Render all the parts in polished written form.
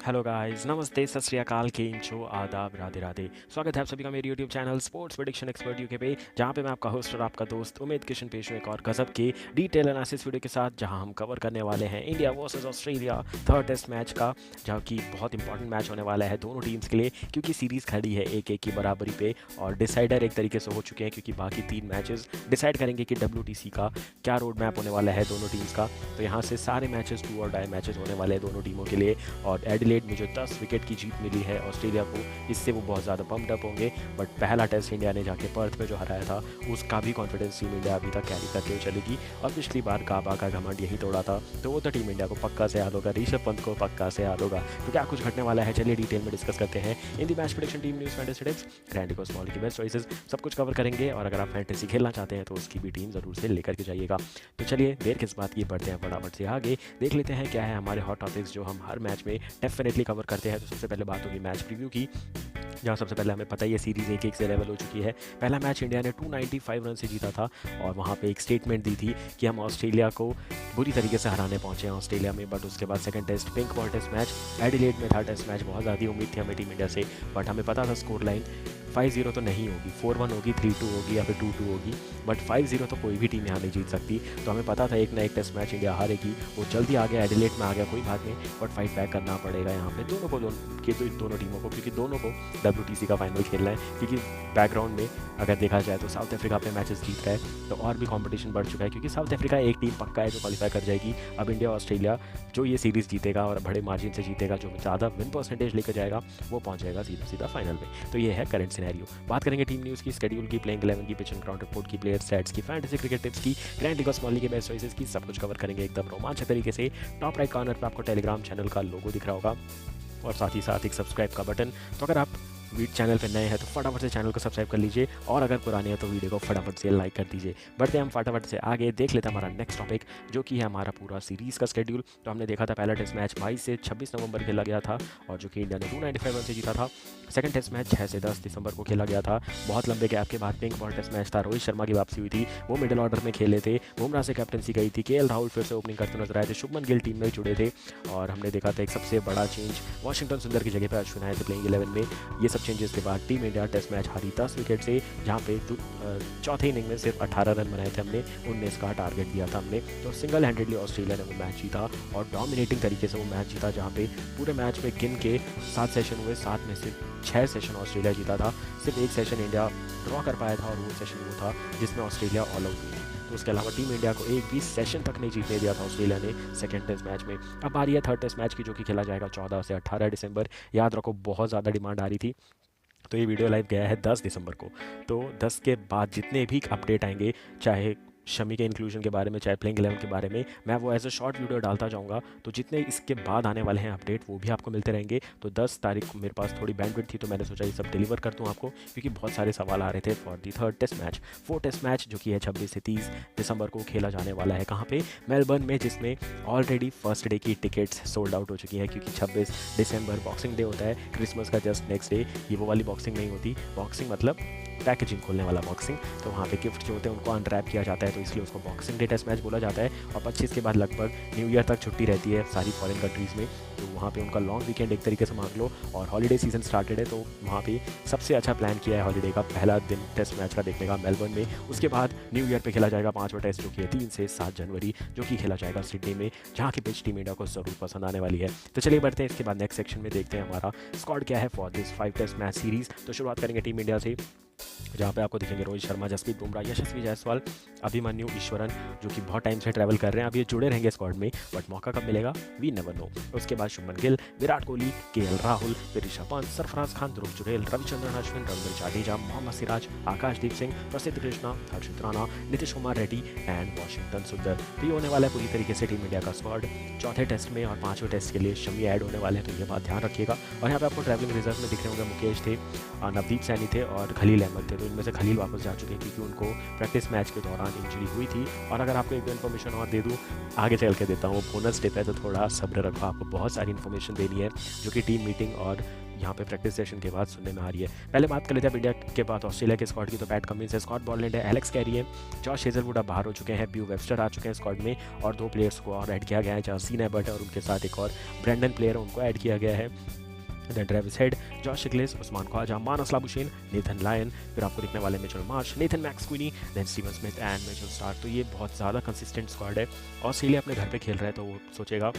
Hello guys, नमस्ते, सत श्री अकाल, केंचो, आदाब, राधे राधे। स्वागत है आप सभी का मेरे YouTube channel sports prediction expert UK पे, जहां पे मैं आपका होस्ट और आपका दोस्त उमेद किशन पेश हूं एक और गजब के डिटेल एनालिसिस वीडियो के साथ, जहां हम कवर करने वाले हैं India versus Australia third test match का, जहां की बहुत इंपॉर्टेंट मैच होने वाला है दोनों टीम्स के लिए, क्योंकि सीरीज़ खड़ी है 1-1 की बराबरी पे और डिसाइडर एक तरीके से हो चुके हैं, क्योंकि बाकी 3 मैचेस डिसाइड करेंगे कि WTC का क्या रोड मैप होने वाला है दोनों टीम्स का। तो यहाँ से सारे मैचेस डू और डाई मैचेस होने वाले हैं दोनों टीमों के लिए। और एडिलेड में जो 10 विकेट की जीत मिली है ऑस्ट्रेलिया को, इससे वो बहुत ज़्यादा पम्प्ड अप होंगे। बट पहला टेस्ट इंडिया ने जाके पर्थ में जो हराया था, उसका भी कॉन्फिडेंस टीम इंडिया अभी तक कैरी करते हुए चलेगी। और पिछली बार काबा का घमंड यही तोड़ा था, तो वो तो टीम इंडिया को पक्का से याद होगा, ऋषभ पंत को पक्का से याद होगा। तो क्या कुछ घटने वाला है, चलिए डिटेल में डिस्कस करते हैं in the match prediction team news fantasy tips, grand को स्मॉल की बेस्ट चॉइसेस, सब कुछ कवर करेंगे। और अगर आप फैंटेसी खेलना चाहते हैं तो उसकी भी टीम ज़रूर से लेकर के जाइएगा। तो चलिए देर किस बात की, बढ़ते हैं फटाफट से आगे, देख लेते हैं क्या है हमारे हॉट टॉपिक्स जो हम हर मैच में डेफिनेटली कवर करते हैं। तो सबसे पहले बात होगी मैच प्रीव्यू की, जहाँ सबसे पहले हमें पता ही है सीरीज़ 1-1 से लेवल हो चुकी है। पहला मैच इंडिया ने 295 रन से जीता था और वहाँ पे एक स्टेटमेंट दी थी कि हम ऑस्ट्रेलिया को बुरी तरीके से हराने पहुँचे हैं ऑस्ट्रेलिया में। बट उसके बाद second test pink ball test match Adelaide में था, टेस्ट मैच बहुत ज़्यादा उम्मीद थी हमें टीम इंडिया से। बट हमें पता था स्कोर लाइन 5-0 तो नहीं होगी, 4-1 होगी, 3-2 होगी या फिर 2-2 होगी, बट 5-0 तो कोई भी टीम यहाँ नहीं जीत सकती। तो हमें पता था एक ना एक टेस्ट मैच इंडिया हारेगी। वो जल्दी आ गया, एडिलेड में आ गया, कोई बात नहीं, बट फाइट बैक करना पड़ेगा यहाँ पे दोनों टीमों को, क्योंकि दोनों को WTC का फाइनल खेलना है। क्योंकि बैकग्राउंड में अगर देखा जाए तो साउथ अफ्रीका अपने मैचेस जीत रहा है, तो और भी कंपटीशन बढ़ चुका है, क्योंकि साउथ अफ्रीका एक टीम पक्का है जो क्वालिफाई कर जाएगी। अब इंडिया ऑस्ट्रेलिया जो ये सीरीज़ जीतेगा और बड़े मार्जिन से जीतेगा, जो ज़्यादा विन परसेंटेज लेकर जाएगा, वो पहुंच जाएगा सीधा सीधा फाइनल में। तो ये है करंट सिनेरियो। बात करेंगे टीम न्यूज़ की, स्केड्यूल की, प्लेइंग 11 की, पिच एंड ग्राउंड रिपोर्ट की, प्लेयर सेट्स की, फैंटेसी क्रिकेट टिप्स की, grand league of small league के बेस्ट चॉइसेस की, सब कुछ कवर करेंगे एकदम रोमांचक तरीके से। टॉप राइट कॉर्नर पर आपको टेलीग्राम चैनल का लोगो दिख रहा होगा और साथ ही साथ एक सब्सक्राइब का बटन। तो अगर आप चैनल पर नए हैं तो फटाफट से चैनल को सब्सक्राइब कर लीजिए, और अगर पुराने हैं तो वीडियो को फटाफट से लाइक कर दीजिए। बढ़ते हम फटाफट से आगे, देख लेते हैं हमारा नेक्स्ट टॉपिक, जो कि है हमारा पूरा सीरीज़ का स्केड्यूल। तो हमने देखा था पहला टेस्ट मैच 22 से 26 नवंबर खेला गया था, और जो कि इंडिया ने 295 रन से जीता था। सेकंड टेस्ट मैच 6 से 10 दिसंबर को खेला गया था। बहुत लंबे गैप के बाद पिंक बॉल टेस्ट मैच था, रोहित शर्मा की वापसी हुई थी, वो मिडिल ऑर्डर में खेले थे, बुमराह से कैप्टनसी गई थी, KL राहुल फिर से ओपनिंग करते नजर आए थे, शुभमन गिल टीम में जुड़े थे। और हमने देखा था एक सबसे बड़ा चेंज, वाशिंगटन सुंदर की जगह पर अश्विन आए थे प्लेइंग 11 में। ये सब चेंजेस के बाद टीम इंडिया टेस्ट मैच हारी 10 विकेट से, जहाँ पे चौथे इनिंग में सिर्फ 18 रन बनाए थे हमने, 19 का टारगेट दिया था हमने। तो सिंगल हैंडेडली ऑस्ट्रेलिया ने वो मैच जीता और डोमिनेटिंग तरीके से वो मैच जीता, जहाँ पे पूरे मैच में गिन के 7 सेशन हुए, 7 में से 6 सेशन ऑस्ट्रेलिया जीता था। सिर्फ एक सेशन इंडिया ड्रॉ कर पाया था, और वो सेशन वो था जिसमें ऑस्ट्रेलिया ऑल आउट हुई थी। तो उसके अलावा टीम इंडिया को एक भी सेशन तक नहीं जीतने दिया था ऑस्ट्रेलिया ने सेकंड टेस्ट मैच में। अब आ रही है थर्ड टेस्ट मैच की, जो कि खेला जाएगा 14 से 18 दिसंबर। याद रखो, बहुत ज़्यादा डिमांड आ रही थी, तो ये वीडियो लाइव गया है 10 दिसंबर को। तो 10 के बाद जितने भी अपडेट आएंगे, चाहे शमी के इंक्लूजन के बारे में, चाहे प्लेइंग 11 के बारे में, मैं वो एज अ शॉर्ट वीडियो डालता जाऊंगा। तो जितने इसके बाद आने वाले हैं अपडेट, वो भी आपको मिलते रहेंगे। तो 10 तारीख को मेरे पास थोड़ी बैंडविड्थ थी, तो मैंने सोचा ये सब डिलीवर कर दूं आपको, क्योंकि बहुत सारे सवाल आ रहे थे for the third test match. Fourth test match जो कि है 26 से 30 दिसंबर को खेला जाने वाला है, कहाँ पे, मेलबर्न में, जिसमें ऑलरेडी फर्स्ट डे की टिकट्स सोल्ड आउट हो चुकी हैं, क्योंकि 26 दिसंबर बॉक्सिंग डे होता है, क्रिसमस का जस्ट नेक्स्ट डे। ये वो वाली बॉक्सिंग नहीं होती, बॉक्सिंग मतलब पैकेजिंग खोलने वाला बॉक्सिंग। तो वहाँ पे गिफ्ट जो होते हैं उनको अनरैप किया जाता है, तो इसलिए उसको बॉक्सिंग डे टेस्ट मैच बोला जाता है। और 25 के बाद लगभग न्यू ईयर तक छुट्टी रहती है सारी फॉरेन कंट्रीज़ में, तो वहाँ पे उनका लॉन्ग वीकेंड एक तरीके से मान लो, और हॉलीडे सीजन स्टार्टेड है। तो वहाँ पे सबसे अच्छा प्लान किया है हॉलीडे का पहला दिन टेस्ट मैच का देखने का मेलबर्न में। उसके बाद न्यू ईयर पे खेला जाएगा 5वां टेस्ट, जो कि है 3 से 7 जनवरी, जो कि खेला जाएगा सिडनी में, जहाँ की पिच टीम इंडिया को ज़रूर पसंद आने वाली है। तो चलिए बढ़ते हैं इसके बाद नेक्स्ट सेक्शन में, देखते हैं हमारा स्क्वाड क्या है for this 5 test match series. तो शुरुआत करेंगे टीम इंडिया से, जहाँ पे आपको दिखेंगे रोहित शर्मा, जसप्रीत बुमराह, यशस्वी जायसवाल, अभिमन्यु ईश्वरन, जो कि बहुत टाइम से ट्रैवल कर रहे हैं। अब ये जुड़े रहेंगे स्क्वाड में, बट मौका कब मिलेगा वी नेवर नो। उसके बाद शुभमन गिल, विराट कोहली, KL राहुल, फिर ऋषभ पंत, सरफराज खान, ध्रुव जुरेल, रविचंद्रन अश्विन, रविंद्र जाडेजा, मोहम्मद सिराज, आकाशदीप सिंह, प्रसिद्ध कृष्णा, हर्षित राणा, नीतीश कुमार रेड्डी एंड वाशिंगटन सुंदर। तो ये होने वाला है पूरी तरीके से टीम इंडिया का स्क्वाड। चौथे टेस्ट में और 5वें टेस्ट के लिए शमी ऐड होने वाले हैं, तो ये बात ध्यान रखिएगा। और यहाँ पे आपको ट्रैवलिंग रिजर्व में दिख रहे होंगे, मुकेश थे, नवदीप सैनी थे और खलील अहमद थे। तो इनमें से खलील वापस जा चुके हैं, क्योंकि उनको प्रैक्टिस मैच के दौरान इंजरी हुई थी। और अगर आपको एक दो इन्फॉर्मेशन और दे दूँ, आगे चल के देता हूँ, बोनस टिप है, तो थोड़ा सब्र रखो, आपको बहुत सारी इन्फॉर्मेशन देनी है, जो कि टीम मीटिंग और यहाँ पे प्रैक्टिस सेशन के बाद सुनने में आ रही है। पहले बात कर लेते हैं इंडिया के बाद ऑस्ट्रेलिया के स्क्वाड की। तो पैट कमिंस है, स्कॉट बॉलैंड है, एलेक्स कैरी है, जॉश हेजलवुड अब बाहर हो चुके हैं, ब्यू वेबस्टर आ चुके हैं स्क्वाड में और 2 प्लेयर्स को और ऐड किया गया है, जहाँ सीन एबर्ट है और उनके साथ एक और ब्रेंडन प्लेयर है, उनको ऐड किया गया है। Then Travis Head, Josh Inglis, Usman Khawaja, Marnus Labuschagne, Nathan Lyon, फिर आपको दिखने वाले Mitchell Marsh, Nathan McSweeney, then Steven Smith and Mitchell Starc. तो ये बहुत ज़्यादा कंसिस्टेंट स्क्वाड है। ऑस्ट्रेलिया अपने घर पे खेल रहा है तो वो सोचेगा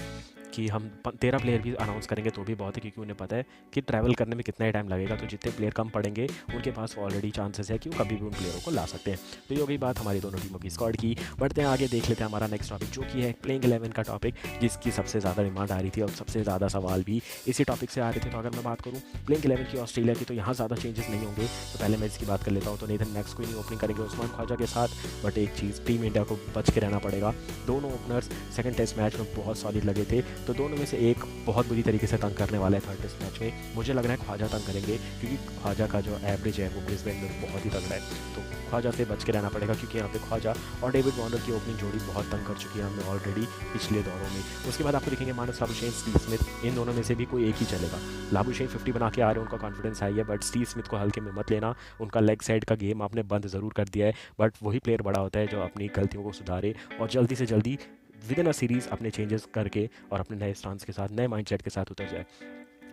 कि हम 13 प्लेयर भी अनाउंस करेंगे तो भी बहुत है, क्योंकि उन्हें पता है कि ट्रैवल करने में कितना ही टाइम लगेगा। तो जितने प्लेयर कम पड़ेंगे उनके पास ऑलरेडी चांसेस है कि वो कभी भी उन प्लेयरों को ला सकते हैं। तो ये हो गई बात हमारी दोनों टीमों की स्क्वाड की। बढ़ते हैं आगे, देख लेते हैं हमारा नेक्स्ट टॉपिक जो कि है प्लेइंग 11 का टॉपिक, जिसकी सबसे ज़्यादा डिमांड आ रही थी और सबसे ज़्यादा सवाल भी इसी टॉपिक से आ रहे थे। तो अगर मैं बात करूँ प्लेइंग 11 की ऑस्ट्रेलिया की, तो यहाँ ज़्यादा चेंजेस नहीं होंगे। तो पहले मैं इसकी बात कर लेता हूँ। तो नेथन मैक्सक्विनी ओपनिंग करेंगे उस्मान ख्वाजा के साथ, बट एक चीज़ टीम इंडिया को बच के रहना पड़ेगा। दोनों ओपनर्स सेकंड टेस्ट मैच में बहुत सॉलिड लगे थे, तो दोनों में से एक बहुत बुरी तरीके से तंग करने वाला है थर्ड टेस्ट मैच में। मुझे लग रहा है ख्वाजा तंग करेंगे, क्योंकि ख्वाजा का जो एवरेज है वो ब्रिस्बेन में बहुत ही तगड़ा है। तो ख्वाजा से बच के रहना पड़ेगा, क्योंकि यहाँ पे ख्वाजा और डेविड वार्नर की ओपनिंग जोड़ी बहुत तंग कर चुकी है हमें ऑलरेडी पिछले दौरों में। उसके बाद आपको दिखेंगे मानस लाबुशेन, स्टीव स्मिथ, इन दोनों में से भी कोई एक ही चलेगा। लाबुशेन 50 बना के आ रहे हैं, उनका कॉन्फिडेंस हाई है, बट स्टीव स्मिथ को हल्के में मत लेना। उनका लेग साइड का गेम आपने बंद ज़रूर कर दिया है, बट वही प्लेयर बड़ा होता है जो अपनी गलतियों को सुधारे और जल्दी से जल्दी विद इन अ सीरीज़ अपने चेंजेस करके और अपने नए स्टांस के साथ, नए माइंडसेट के साथ उतर जाए।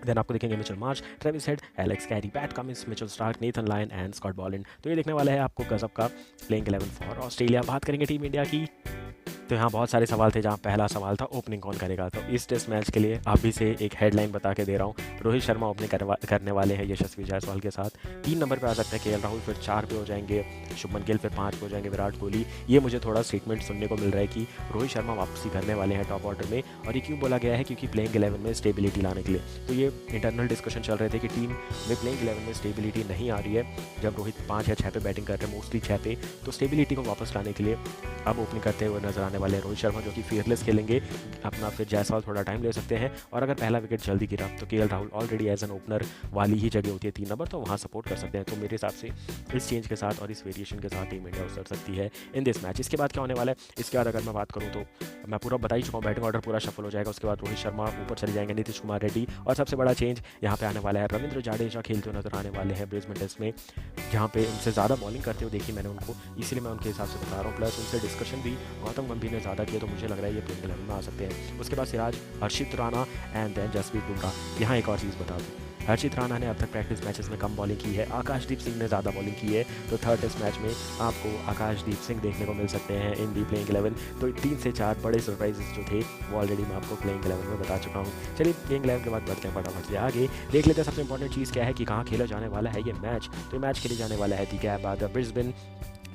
देन आपको देखेंगे Mitchell Marsh, Travis Head, Alex Carey, Pat Cummins, Mitchell Starc, Nathan Lyon and Scott Boland. तो ये देखने वाला है आपको गजब का प्लेइंग 11 फॉर ऑस्ट्रेलिया। बात करेंगे टीम इंडिया की, तो यहाँ बहुत सारे सवाल थे, जहाँ पहला सवाल था ओपनिंग कौन करेगा। तो इस टेस्ट मैच के लिए अभी से एक हेडलाइन बता के दे रहा हूँ, रोहित शर्मा ओपनिंग करने वाले हैं यशस्वी जायसवाल के साथ। 3 नंबर पे आ सकते हैं केएल राहुल, फिर 4 पे हो जाएंगे शुभमन गिल, फिर 5 पे हो जाएंगे विराट कोहली। ये मुझे थोड़ा स्टेटमेंट सुनने को मिल रहा है कि रोहित शर्मा वापसी करने वाले हैं टॉप ऑर्डर में, और ये क्यों बोला गया है, क्योंकि प्लेइंग 11 में स्टेबिलिटी लाने के लिए। तो ये इंटरनल डिस्कशन चल रहे थे कि टीम में प्लेइंग 11 में स्टेबिलिटी नहीं आ रही है। जब रोहित 5 या 6 पे बैटिंग कर रहे हैं, मोस्टली 6 पे, तो स्टेबिलिटी को वापस लाने के लिए अब ओपनिंग करते हुए नजर आने वाले रोहित शर्मा, जो कि फियरलेस खेलेंगे अपना। फिर जायसवाल थोड़ा टाइम ले सकते हैं, और अगर पहला विकेट जल्दी गिरा तो KL Rahul already as an opener वाली ही जगह होती है 3 नंबर, तो वहाँ सपोर्ट कर सकते हैं। तो मेरे हिसाब से इस चेंज के साथ और इस वेरिएशन के साथ टीम इंडिया उतर सकती है इन दिस मैच। इसके बाद क्या होने वाला है, इसके बाद अगर मैं बात करूँ तो मैं पूरा बता ही चुका हूँ, बैटिंग ऑर्डर पूरा शफल हो जाएगा। उसके बाद रोहित शर्मा ऊपर चले जाएंगे, नीतीश कुमार रेड्डी, और सबसे बड़ा चेंज यहाँ पे आने वाला है, रविंद्र जाडेजा खेलते हुए नजर आने वाले हैं ब्रिस्बेन टेस्ट में, जहाँ पे उनसे ज़्यादा बॉलिंग करते हुए देखी मैंने उनको, इसीलिए मैं उनके हिसाब से बता रहा हूँ। प्लस उनसे डिस्कशन भी गौतम गंभीर ने ज़्यादा किया, तो मुझे लग रहा है ये प्लेइंग 11 में आ सकते हैं। उसके बाद सिराज, हर्षित राणा एंड देन जसप्रीत बुमराह। यहाँ एक और चीज़ बता दूँ, हर्षित राणा ने अब तक प्रैक्टिस मैचेस में कम बॉलिंग की है, आकाशदीप सिंह ने ज़्यादा बॉलिंग की है। तो थर्ड टेस्ट मैच में आपको आकाशदीप सिंह देखने को मिल सकते हैं इन दी प्लेइंग 11। तो 3 से 4 बड़े सरप्राइजेस जो थे वो ऑलरेडी मैं आपको प्लेइंग 11 में बता चुका हूँ। चलिए प्लेइंग 11 के बाद बढ़ते हैं फटाफट से आगे, देख लेते हैं सबसे इंपॉर्टेंट चीज़ क्या है कि कहाँ खेला जाने वाला है ये मैच। तो मैच खेले जाने वाला है दी गैब ब्रिस्बेन,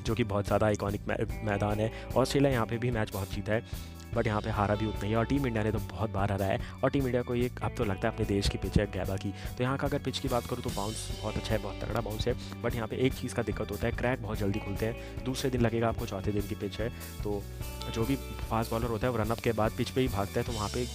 जो कि बहुत ज़्यादा आइकॉनिक मैदान है। ऑस्ट्रेलिया यहाँ पे भी मैच बहुत जीता है, बट यहाँ पे हारा भी उतना ही, और टीम इंडिया ने तो बहुत बार हरा है, और टीम इंडिया को ये अब तो लगता है अपने देश की पिच है गैबा की। तो यहाँ का अगर पिच की बात करूँ तो बाउंस बहुत अच्छा है, बहुत तगड़ा बाउंस है, बट यहाँ पे एक चीज़ का दिक्कत होता है, क्रैक बहुत जल्दी खुलते हैं। दूसरे दिन लगेगा आपको, चौथे दिन की पिच है, तो जो भी फास्ट बॉलर होता है वो रनअप के बाद पिच पे ही भागता है, तो वहाँ पे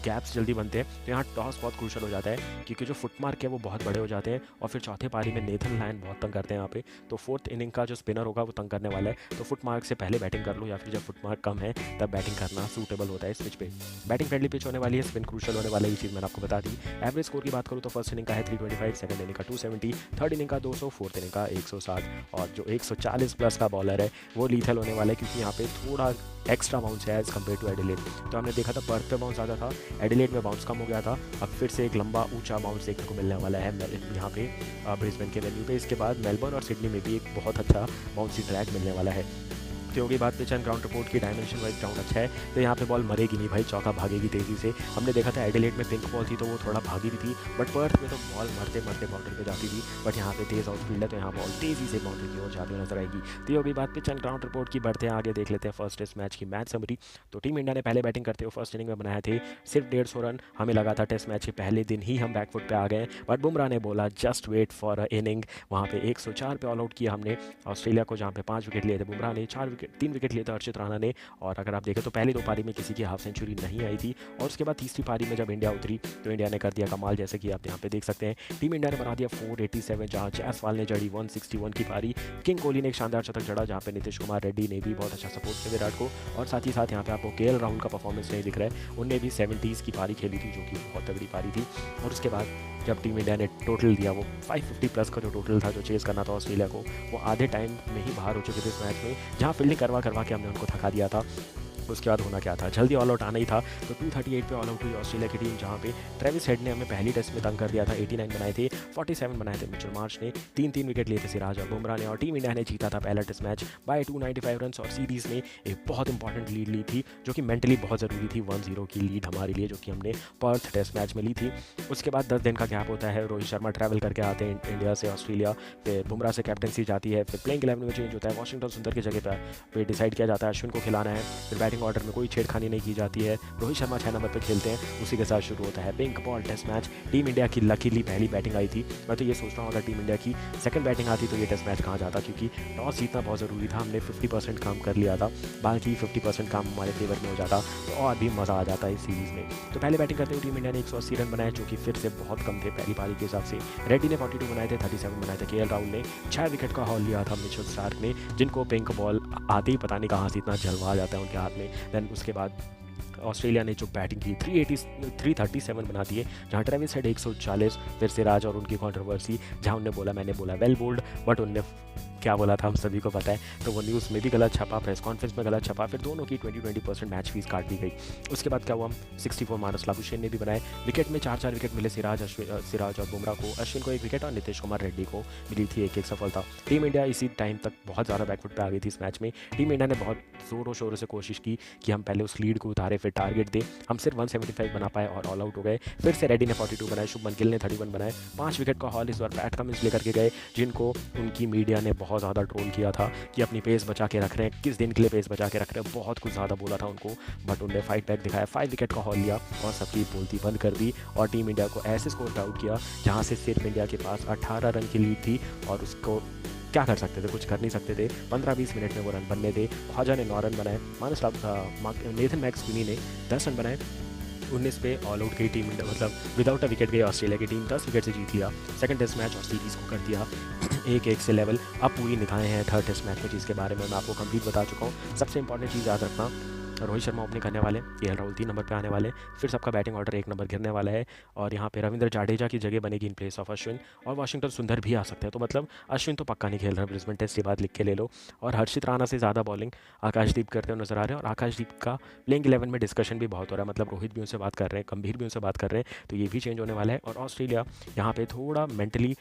गैप्स जल्दी बनते हैं। तो यहाँ टॉस बहुत क्रूशल हो जाता है, क्योंकि जो फुटमार्क है वो बहुत बड़े हो जाते हैं, और फिर चौथे पारी में नेथन लायन बहुत तंग करते हैं यहाँ पे। तो फोर्थ इनिंग का जो स्पिनर होगा वो तंग करने वाला है, तो फुटमार्क से पहले बैटिंग कर लो, या फिर जब फुटमार्क कम है तब बैटिंग करना सूटेबल होता है इस पिच पे। बैटिंग फ्रेंडली पिच होने वाली है, स्पिन क्रूशल होने वाला है, ये चीज़ मैंने आपको बता दी। एवरेज स्कोर की बात करूँ तो फर्स्ट इनिंग का है 325, सेकंड इनिंग का 270, थर्ड इनिंग का 200, फोर्थ इनिंग का 160, और जो 140 प्लस का बॉलर है वो लीथल होने वाला है, क्योंकि यहाँ पे थोड़ा एक्स्ट्रा बाउंस है एज़ कम्पेयर टू एडिलेड। तो हमने देखा था पर्थ पे बाउंस ज़्यादा था, एडिलेड में बाउंस कम हो गया था। अब फिर से एक लंबा ऊंचा बाउंस देखने को मिलने वाला है यहाँ पे ब्रिस्बेन के वेन्यू पे। इसके बाद मेलबर्न और सिडनी में भी एक बहुत अच्छा बाउंसी ट्रैक मिलने वाला है। तो होगी बात पिच एंड ग्राउंड रिपोर्ट की, डायमेंशन वाइज ग्राउंड अच्छा है, तो यहाँ पे बॉल मरेगी नहीं भाई, चौका भागेगी तेज़ी से। हमने देखा था एडिलेड में पिंक बॉल थी तो वो थोड़ा भागी भी थी, बट पर्थ में तो बॉल मरते मरते बाउंड्री पे जाती थी, बट यहाँ पे तेज़ आउटफील्ड है तो यहाँ बॉल तेज़ी से बाउंड्री की ओर जाती हुई नजर आएगी। तो ये होगी बात पिच एंड ग्राउंड रिपोर्ट की। बढ़ते हैं आगे, देख लेते हैं फर्स्ट टेस्ट मैच की मैच समरी। तो टीम इंडिया ने पहले बैटिंग करते हुए फर्स्ट इनिंग में बनाए थे सिर्फ 150 रन। हमें लगा था टेस्ट मैच के पहले दिन ही हम बैकफुट पे आ गए, बट बुमराह ने बोला just wait for a inning. वहाँ पे 104 पे ऑल आउट किया हमने ऑस्ट्रेलिया को, जहाँ पे 5 विकेट लिए थे बुमराह ने, 3 विकेट लिए थे हर्षित राणा ने। और अगर आप देखें तो पहली 2 पारी में किसी की हाफ सेंचुरी नहीं आई थी, और उसके बाद तीसरी पारी में जब इंडिया उतरी तो इंडिया ने कर दिया कमाल, जैसे कि आप यहाँ पे देख सकते हैं। टीम इंडिया ने बना दिया 487, जहाँ जायसवाल ने जड़ी 161 की पारी, किंग कोहली ने एक शानदार शतक जड़ा, जहाँ पे नीतीश कुमार रेड्डी ने भी बहुत अच्छा सपोर्ट किया विराट को, और साथ ही साथ यहाँ पे आपको केएल राहुल का परफॉर्मेंस नहीं दिख रहा है, उनने भी 70s की पारी खेली थी जो कि बहुत तगड़ी पारी थी। और उसके बाद जब टीम इंडिया ने टोटल दिया वो 550 प्लस का जो टोटल था जो चेज़ करना था ऑस्ट्रेलिया को, वो आधे टाइम में ही बाहर हो चुके थे इस मैच में, जहाँ फील्डिंग करवा करवा के हमने उनको थका दिया था। उसके बाद होना क्या था, जल्दी ऑल आउट आना ही था। तो 238 पे ऑल आउट हुई ऑस्ट्रेलिया की टीम, जहाँ पे ट्रेविस हेड ने हमें पहली टेस्ट में तंग कर दिया था। 89 बनाए थे, 47 बनाए थे मिचेल मार्श ने, 3-3 विकेट लिए थे सिराज और बुमराह ने, और टीम इंडिया ने जीता था पहला टेस्ट मैच बाय 295 रन। और सीरीज़ में एक बहुत इंपॉर्टेंट लीड ली थी, जो कि मेंटली बहुत ज़रूरी थी। 1-0 की लीड हमारे लिए, जो कि हमने पर्थ टेस्ट मैच में ली थी। उसके बाद 10 दिन का गैप होता है, रोहित शर्मा ट्रैवल करके आते हैं इंडिया से ऑस्ट्रेलिया, फिर बुमराह से कैप्टनसी जाती है, फिर प्लेइंग 11 में चेंज होता है। वाशिंगटन सुंदर की जगह पर डिसाइड किया जाता है अश्विन को खिलाना है। फिर बैटिंग ऑर्डर में कोई छेड़खानी नहीं की जाती है, रोहित शर्मा 6 नंबर पर खेलते हैं। उसी के साथ शुरू होता है pink ball test match. Team India की लकीली पहली बैटिंग आई थी। मैं तो ये सोच रहा हूँ अगर टीम इंडिया की सेकंड बैटिंग आती तो ये टेस्ट मैच कहाँ जाता, क्योंकि टॉस जीतना बहुत ज़रूरी था। हमने 50% काम कर लिया था, बाकी 50% काम हमारे फेवर में हो जाता तो और भी मज़ा आ जाता इस सीरीज़ में। तो पहले बैटिंग करते हुए टीम इंडिया ने 180 रन बनाए, जो कि फिर से बहुत कम थे पहली पारी के हिसाब से। रेड्डी ने 42 बनाए थे, 37 बनाए थे। केएल राहुल ने 6 विकेट का हॉल लिया था मिचेल स्टार्क ने, जिनको पिंक बॉल आते ही पता नहीं कहाँ से इतना जलवा जाता है उनके हाथ में। देन उसके बाद ऑस्ट्रेलिया ने जो बैटिंग की 337 बना दिए, जहाँ ट्रेविस हेड 140, फिर सिराज और उनकी कंट्रोवर्सी, जहाँ उनने बोला मैंने बोला वेल बोल्ड, बट उनने क्या बोला था हम सभी को पता है। तो वो न्यूज़ में भी गलत छपा, प्रेस कॉन्फ्रेंस में गलत छपा, फिर दोनों की 20% मैच फीस काट दी गई। उसके बाद क्या हुआ, 64 मानस लाबुशेन ने भी बनाए। विकेट में 4-4 विकेट मिले सिराज और बुमराह को, अश्विन को 1 विकेट और नीतीश कुमार रेड्डी को मिली थी 1-1 सफलता। टीम इंडिया इसी टाइम तक बहुत ज़्यादा बैकफुट पे आ गई थी इस मैच में। टीम इंडिया ने बहुत ज़ोरों शोरों से कोशिश की कि हम पहले उस लीड को उतारे, फिर टारगेट दे। हम सिर्फ 175 बना पाए और ऑल आउट हो गए। फिर से रेड्डी ने 42 बनाए, शुभमन गिल ने 31 बनाए। 5 विकेट का हॉल इस बार पैट कमिंस लेकर के गए, जिनको उनकी मीडिया ने बहुत ज़्यादा ट्रोल किया था कि अपनी पेस बचा के रख रहे हैं, किस दिन के लिए पेस बचा के रख रहे हैं, बहुत कुछ ज़्यादा बोला था उनको। बट उन्होंने फाइट बैक दिखाया, 5 विकेट का हॉल लिया और सबकी बोलती बंद कर दी, और टीम इंडिया को ऐसे स्कोर आउट किया जहाँ से सिर्फ इंडिया के पास 18 रन की लीड थी, और उसको क्या कर सकते थे, कुछ कर नहीं सकते थे। 15-20 मिनट में वो रन बनने थे। ख्वाजा ने 9 रन बनाए, नेथन मैक्सवेनी ने 10 रन बनाए। 19 पे ऑल आउट गई टीम इंडिया, मतलब विदाउट अ विकेट गई ऑस्ट्रेलिया की टीम, 10 विकेट से जीत लिया सेकंड टेस्ट मैच और सीरीज़ को कर दिया 1-1 से लेवल। अब पूरी निगाहें हैं थर्ड टेस्ट मैच में, जिसके बारे में मैं आपको कंप्लीट बता चुका हूँ। सबसे इंपॉर्टेंट चीज़ याद रखना, रोहित शर्मा ओपनिंग करने वाले, केएल राहुल 3 नंबर पे आने वाले, फिर सबका बैटिंग ऑर्डर 1 नंबर गिरने वाला है, और यहाँ पे रविंद्र जाडेजा की जगह बनेगी इन प्लेस ऑफ अश्विन, और वाशिंगटन सुंदर भी आ सकते हैं। तो मतलब अश्विन तो पक्का नहीं खेल रहा ब्रिस्बेन टेस्ट, ये बात लिख के ले लो। और हर्षित राणा से ज़्यादा बॉलिंग आकाशदीप करते हुए नजर आ रहे हैं, और आकाशदीप का प्लेइंग 11 में डिस्कशन भी बहुत हो रहा है, मतलब रोहित भी उनसे बात कर रहे हैं, गंभीर भी उनसे बात कर रहे हैं, तो ये भी चेंज होने वाला है। और ऑस्ट्रेलिया यहाँ पे थोड़ा मेंटली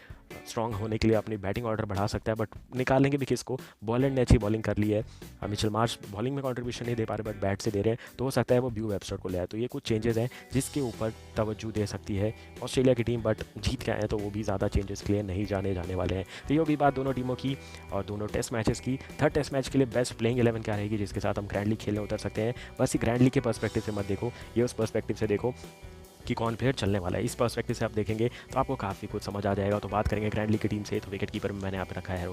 स्ट्रॉन्ग होने के लिए अपनी बैटिंग ऑर्डर बढ़ा सकता है, बट निकालेंगे भी किसको। बॉलैंड ने अच्छी बॉलिंग कर ली है, मिचेल मार्श बॉलिंग में कंट्रीब्यूशन नहीं दे पा रहे, बट बैट से दे रहे हैं, तो हो सकता है वो ब्यू वेबस्टर को ले आए। तो ये कुछ चेंजेस हैं जिसके ऊपर तवज्जो दे सकती है ऑस्ट्रेलिया की टीम, बट जीत के आए तो वो भी ज़्यादा चेंजेस के लिए नहीं जाने वाले हैं। तो ये भी बात दोनों टीमों की और दोनों टेस्ट मैचेस की। थर्ड टेस्ट मैच के लिए बेस्ट प्लेइंग 11 क्या रहेगी, जिसके साथ हम ग्रैंड लीग खेलने उतर सकते हैं। बस ये ग्रैंड लीग के पर्सपेक्टिव से मत देखो, ये उस पर्सपेक्टिव से देखो कि कौन प्लेयर चलने वाला है। इस पर्सपेक्टिव से आप देखेंगे तो आपको काफ़ी कुछ समझ आ जाएगा। तो बात करेंगे ग्रैंड लीग की टीम से, तो विकेट कीपर में मैंने यहाँ पे रखा है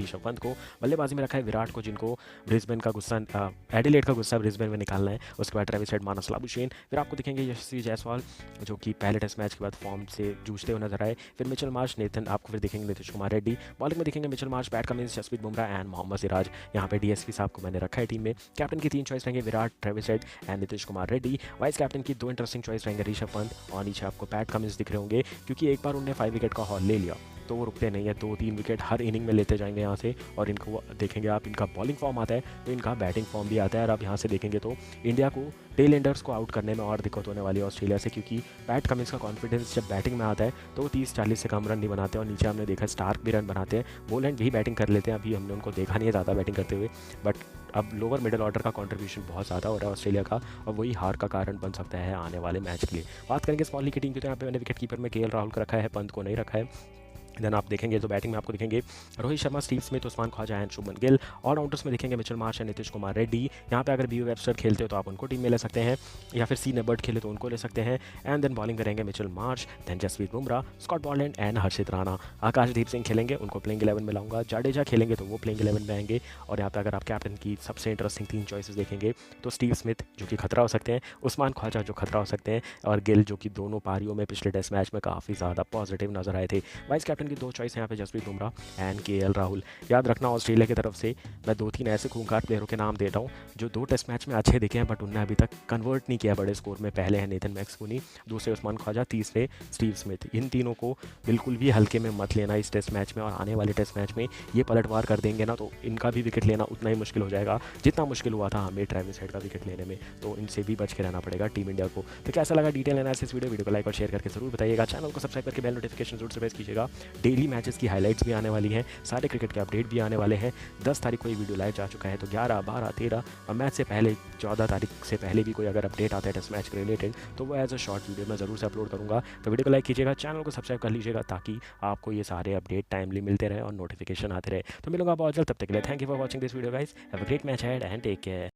ऋषभ पंत को, बल्लेबाजी में रखा है विराट को, जिनको ब्रिस्बेन का गुस्सा एडिलेड का गुस्सा ब्रिस्बेन में निकालना है। उसके बाद ट्रेविस हेड, मानस लाबुशेन, फिर आपको दिखेंगे यशस्वी जायसवाल, जो कि पहले टेस्ट मैच के बाद फॉर्म से जूझते हुए नजर आए। फिर मिचेल मार्श, नेथन, आपको फिर दिखेंगे नीतीश कुमार रेड्डी। बॉलिंग में दिखेंगे Mitchell Marsh, Pat Cummins, Jasprit Bumrah and Mohammed Siraj. यहाँ पे डीएसपी साहब को मैंने रखा है टीम में। कैप्टन की 3 चॉइस रहेंगे, Virat, Travis head and Nitish Kumar Reddy. Vice captain की 2 इंटरेस्टिंग चॉइस रहेंगे, ऋषभ पंत, और नीचे आपको पैट कमिंस दिख रहे होंगे, क्योंकि एक बार उन्होंने 5 विकेट का हॉल ले लिया तो वो रुकते नहीं है, 2-3 विकेट हर इनिंग में लेते जाएंगे यहाँ से। और इनको देखेंगे आप, इनका बॉलिंग फॉर्म आता है तो इनका बैटिंग फॉर्म भी आता है। और आप यहाँ से देखेंगे तो इंडिया को टेल एंडर्स को आउट करने में और दिक्कत होने वाली है ऑस्ट्रेलिया से, क्योंकि पैट कमिंस का कॉन्फिडेंस जब बैटिंग में आता है तो वो 30-40 से कम रन नहीं बनाते। और नीचे हमने देखा स्टार्क भी रन बनाते हैं, बोलैंड भी बैटिंग कर लेते हैं, अभी हमने उनको देखा नहीं है ज़्यादा बैटिंग करते हुए, बट अब लोअर मिडिल ऑर्डर का कंट्रीब्यूशन बहुत ज़्यादा हो रहा है ऑस्ट्रेलिया का, और वही हार का कारण बन सकता है आने वाले मैच के लिए। बात करेंगे स्मॉल लीग की टीम की, तो यहाँ पे मैंने विकेट कीपर में केएल राहुल को रखा है, पंत को नहीं रखा है। देन आप देखेंगे तो बैटिंग में आपको दिखेंगे Rohit Sharma, Steve Smith, Usman Khawaja and Shubman Gill. Allrounders में दिखेंगे Mitchell Marsh and Nitish Kumar Reddy. यहाँ पे अगर बी वेबस्टर खेलते हो तो आप उनको टीम में ले सकते हैं, या फिर सी नेबर्ट खेले तो उनको ले सकते हैं। एंड देन बॉलिंग करेंगे Mitchell Marsh, then Jasprit Bumrah, Scott Boland and Harshit Rana. Akashdeep Singh खेलेंगे, उनको प्लेइंग 11 में लाऊंगा। जाडेजा खेलेंगे तो वो प्लेइंग 11 में आएंगे। और यहाँ पे अगर आप कैप्टन की सबसे इंटरेस्टिंग 3 चॉइसेस देखेंगे तो स्टीव स्मिथ जो कि खतरा हो सकते हैं, उस्मान ख्वाजा जो खतरा हो सकते हैं, और गिल जो कि दोनों पारियों में पिछले टेस्ट मैच में काफ़ी ज़्यादा पॉजिटिव नजर आए थे। वाइस कैप्टन उनकी दो चॉइस यहाँ पे जसप्रीत बुमराह एंड केएल राहुल। याद रखना ऑस्ट्रेलिया की तरफ से मैं 2-3 ऐसे खूंखार प्लेयरों के नाम देता हूँ जो 2 टेस्ट मैच में अच्छे दिखे हैं, बट उनने अभी तक कन्वर्ट नहीं किया बड़े स्कोर में। पहले है नेथन मैक्समूनी, दूसरे उस्मान ख्वाजा, तीसरे स्टीव स्मिथ। इन तीनों को बिल्कुल भी हल्के में मत लेना इस टेस्ट मैच में, और आने वाले टेस्ट मैच में ये पलटवार कर देंगे ना तो इनका भी विकेट लेना उतना ही मुश्किल हो जाएगा जितना मुश्किल हुआ था हमें ट्रेविस हेड का विकेट लेने में। तो इनसे भी बच के रहना पड़ेगा टीम इंडिया को। तो कैसा लगा डिटेल एनालिसिस वीडियो को लाइक और शेयर करके जरूर बताइएगा। चैनल को सब्सक्राइब करके बेल नोटिफिकेशन जरूर से प्रेस कीजिएगा। डेली मैचेस की हाईलाइट्स भी आने वाली हैं, सारे क्रिकेट के अपडेट भी आने वाले हैं। 10 तारीख को ये वीडियो लाइव जा चुका है, तो 11, 12, 13 और मैच से पहले 14 तारीख से पहले भी कोई अगर अपडेट आता है टेस्ट मैच के रिलेटेड तो वो एज अ शॉर्ट वीडियो मैं ज़रूर से अपलोड करूँगा। तो वीडियो को लाइक कीजिएगा, चैनल को सब्सक्राइब कर लीजिएगा ताकि आपको ये सारे अपडेट टाइमली मिलते रहे और नोटिफिकेशन आते रहे। तो मिलूंगा बहुत जल्द, तब तक के लिए thank you for watching this video guys. Have a great match ahead and take care.